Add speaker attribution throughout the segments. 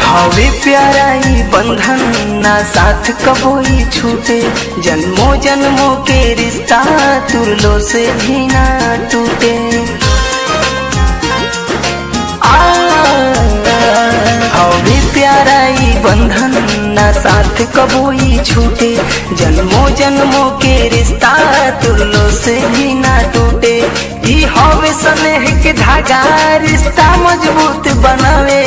Speaker 1: हवे प्यारा ई बंधन ना साथ कबोई छूटे, जन्मों जन्मों के रिश्ता तुरलो से भी ना टूटे। हवे प्यारा ई बंधन ना साथ कबोई छूटे, जन्मों जन्मों के रिश्ता तुरलो से भी ना टूटे। ई हवे स्नेह के धागा रिश्ता मजबूत बनावे,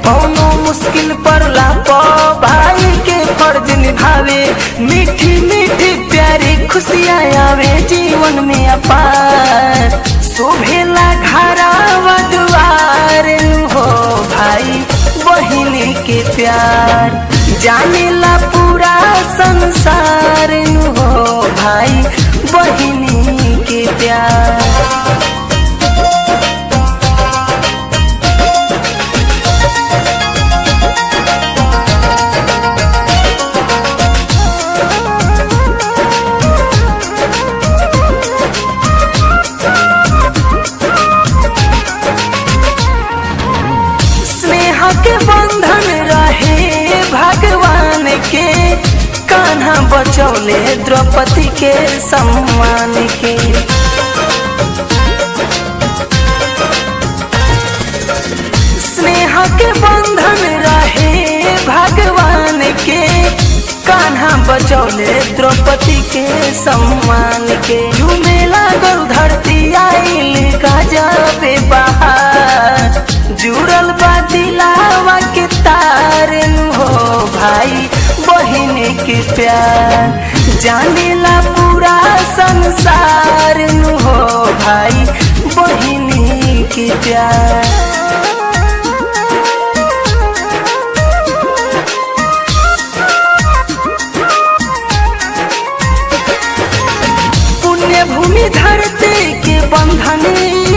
Speaker 1: कौनो मुश्किल पड़ला तो भाई के फर्ज निभावे। मीठी मीठी प्यारी खुशियाँ आवे जीवन में अपार, शोभेला घरावा दुआर हो भाई बहिनी के प्यार, जानेला पूरा संसार हो भाई बहिनी के प्यार। के बंधन रहे भगवान के, कान्हा बचौले द्रौपदी के सम्मान के। स्नेह के बंधन रहे भगवान के, कान्हा बचौले द्रौपदी के सम्मान के। झूमेला गौ धरती आइल गजबे बहार, जुड़ल बा दिलावा के तार हो भाई बहिनी के प्यार, जानेला पूरा संसार हो भाई बहिनी के प्यार। पुण्य भूमि धरती के बंधन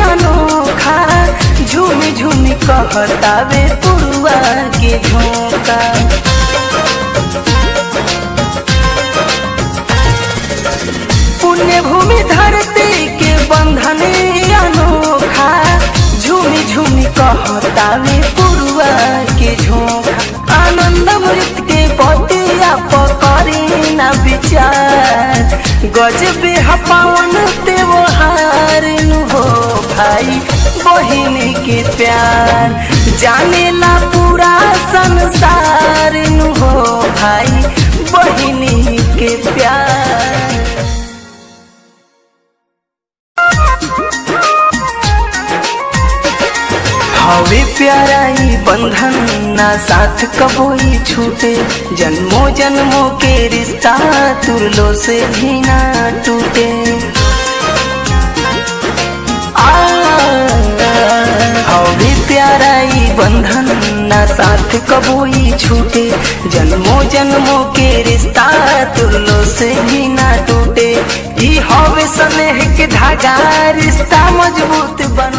Speaker 1: अनोखा, झूमी झूमी कहतावे पुरुआ के झोंका। पुण्य भूमि धरती के बंधन अनोखा, झूमी झूमी कहतावे पुरुआ के झोंका। आनंद अमृत के बतिया पकड़ी ना विचार, गजबे पावन त्योहार हो भाई बहिनी के प्यार, जानेला पूरा संसार हो भाई बहिनी के प्यार। हवे प्यारा ई बंधन ना साथ कबोई छूटे, जन्मों जन्मों के रिश्ता तुरलो से भी ना टूटे। हवे प्यारा ई बंधन ना साथ कबोई छूटे, जन्मों जन्मों के रिश्ता तुरलो से भी ना टूटे। ई हवे स्नेह के धागा रिश्ता मजबूत बन